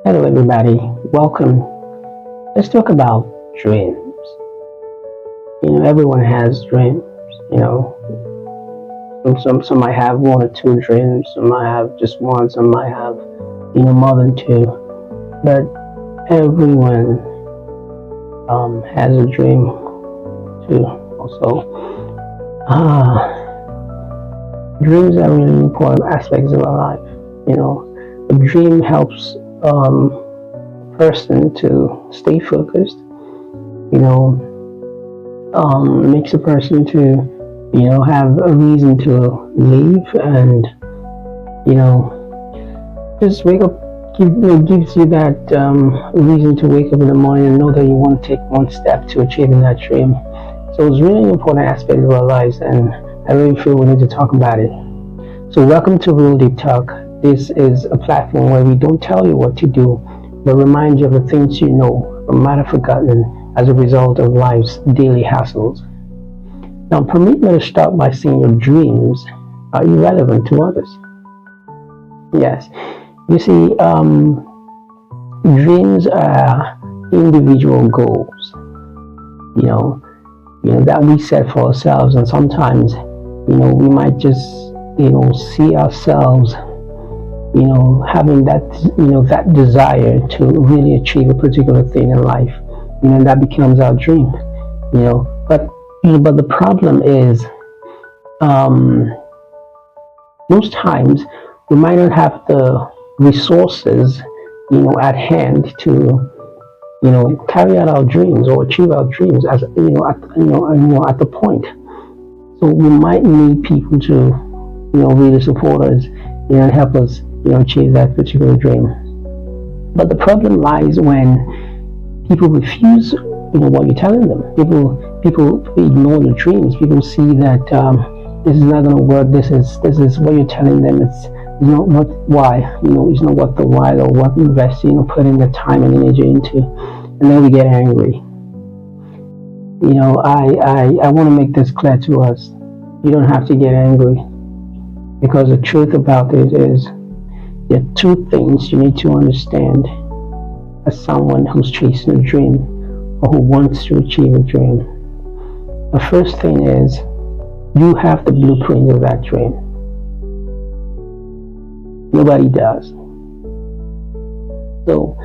Hello, everybody. Welcome. Let's talk about dreams. Everyone has dreams. You know, some might have one or two dreams. Some might have just one. Some might have, more than two. But everyone has a dream too. Also, dreams are really important aspects of our life. A dream helps person to stay focused. Makes a person to have a reason to live, and just wake up. Gives you that reason to wake up in the morning and know that you want to take one step to achieving that dream. So it's really an important aspect of our lives, and I really feel we need to talk about it. So welcome to Real Deep Talk. This is a platform where we don't tell you what to do, but remind you of the things you know but might have forgotten as a result of life's daily hassles. Now, permit me to start by saying your dreams are irrelevant to others. Yes, you see, dreams are individual goals, that we set for ourselves, and sometimes, we might just, see ourselves having that desire to really achieve a particular thing in life, that becomes our dream, but the problem is, most times we might not have the resources, at hand to, carry out our dreams or achieve our dreams at the point. So we might need people to, really support us, and help us, achieve that particular dream. But the problem lies when people refuse, what you're telling them. People ignore your dreams. People see that this is not going to work. This is what you're telling them. It's not what why. It's not what the why or what investing or putting the time and energy into. And then we get angry. I want to make this clear to us. You don't have to get angry, because the truth about it is there are two things you need to understand as someone who's chasing a dream or who wants to achieve a dream. The first thing is you have the blueprint of that dream. Nobody does. So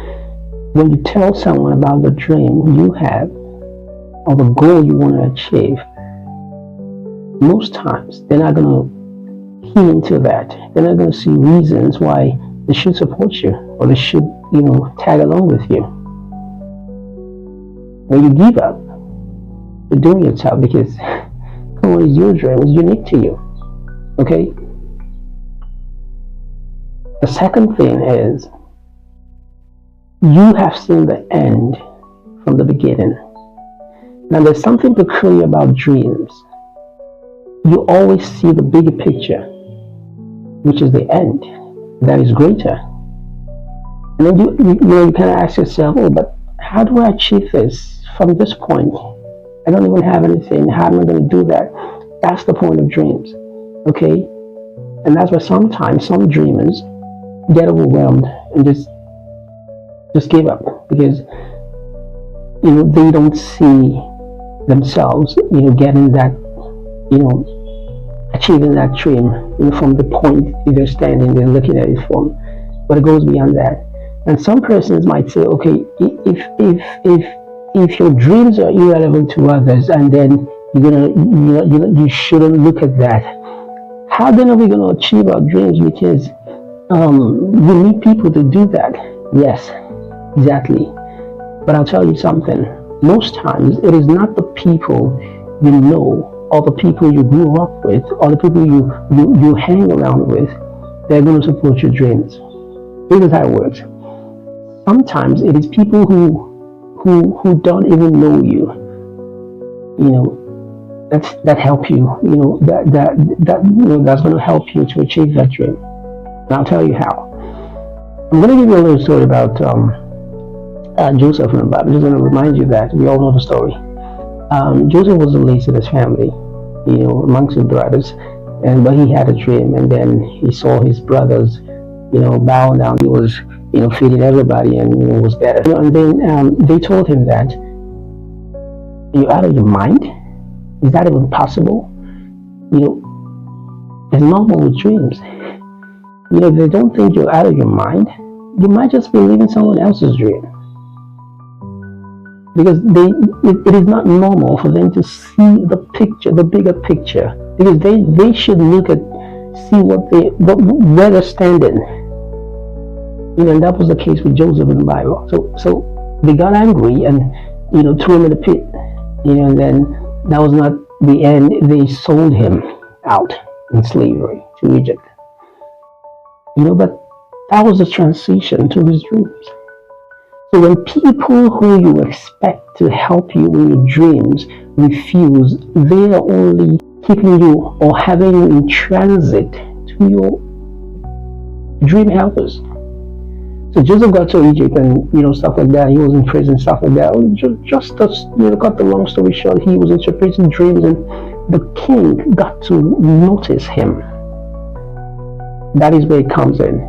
when you tell someone about the dream you have or the goal you want to achieve, most times they're not going to key into that. They're not going to see reasons why they should support you or they should, tag along with you. When you give up, you're doing yourself, because come on, it's your dream, it's unique to you. Okay? The second thing is you have seen the end from the beginning. Now, there's something peculiar about dreams. You always see the bigger picture, which is the end, that is greater. And then you kind of ask yourself, oh, but how do I achieve this from this point? I don't even have anything. How am I going to do that? That's the point of dreams, okay? And that's why sometimes some dreamers get overwhelmed and just give up, because they don't see themselves getting that, achieving that dream from the point they're standing, they're looking at it from. But it goes beyond that. And some persons might say, okay, if your dreams are irrelevant to others, and then you shouldn't look at that, how then are we going to achieve our dreams? Because we need people to do that. Yes, exactly. But I'll tell you something. Most times it is not the people you know or the people you grew up with or the people you hang around with that are going to support your dreams. Here's how it works. Sometimes it is people who don't even know you, that help you, that's going to help you to achieve that dream. And I'll tell you how. I'm going to give you a little story about Joseph in the Bible. I'm just going to remind you that we all know the story. Joseph was the least in his family, amongst his brothers, but he had a dream, and then he saw his brothers, bowing down. He was feeding everybody and was better. And then they told him that, you're out of your mind? Is that even possible? It's normal with dreams. If they don't think you're out of your mind, you might just be living someone else's dream. Because it is not normal for them to see the picture, the bigger picture. Because they should see where they're standing. And that was the case with Joseph in the Bible. So they got angry and threw him in the pit. And then that was not the end. They sold him out in slavery to Egypt. But that was the transition to his dreams. So when people who you expect to help you in your dreams refuse, they are only keeping you or having you in transit to your dream helpers. So Joseph got to Egypt and stuff like that. He was in prison, stuff like that. Just cut the long story short, he was interpreting dreams, and the king got to notice him. That is where it comes in.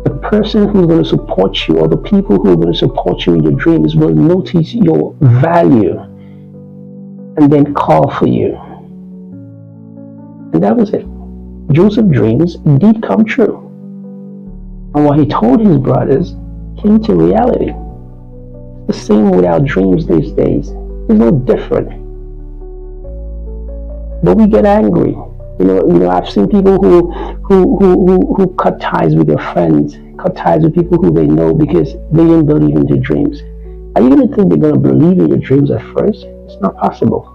The person who's going to support you, or the people who are going to support you in your dreams, will notice your value and then call for you. And that was it. Joseph's dreams did come true. And what he told his brothers came to reality. The same with our dreams these days. It's no different. But we get angry. I've seen people who cut ties with their friends, cut ties with people who they know because they didn't believe in their dreams. Are you going to think they're going to believe in your dreams at first? It's not possible.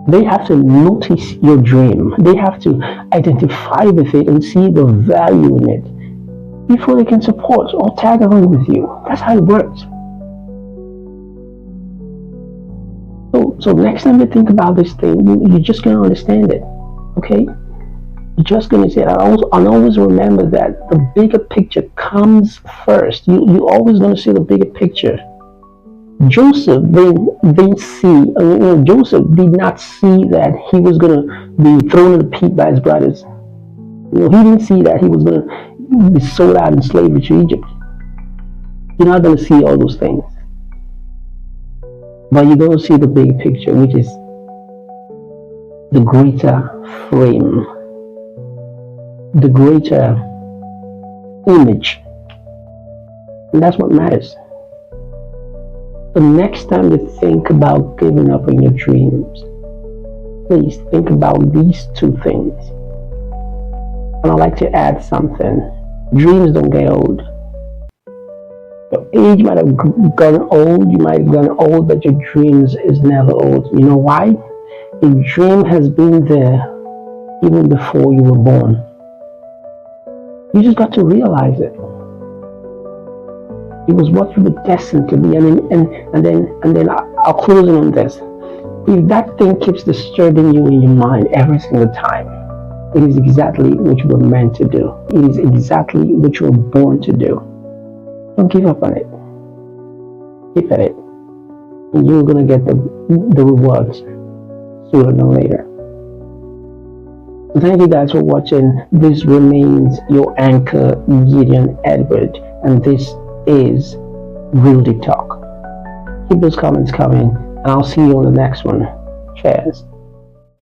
They have to notice your dream. They have to identify with it and see the value in it before they can support or tag along with you. That's how it works. So next time you think about this thing, you're just going to understand it. Okay? You're just going to say it. And always remember that the bigger picture comes first. You're always going to see the bigger picture. Joseph didn't see, Joseph did not see that he was going to be thrown in the pit by his brothers. He didn't see that he was going to be sold out in slavery to Egypt. You're not going to see all those things. But you're going to see the big picture, which is the greater frame, the greater image. And that's what matters. The next time you think about giving up on your dreams, please think about these two things. And I'd like to add something. Dreams don't get old. Your age might have gone old, you might have gone old, but your dreams is never old. You know why? Your dream has been there even before you were born. You just got to realize it. It was what you were destined to be, and then I'll close on this. If that thing keeps disturbing you in your mind every single time, it is exactly what you were meant to do. It is exactly what you were born to do. Don't give up on it. Keep at it, and you're gonna get the rewards sooner than later. Thank you guys for watching. This remains your anchor, Gideon Edward, and this is Real Deep Talk. Keep those comments coming, and I'll see you on the next one. Cheers.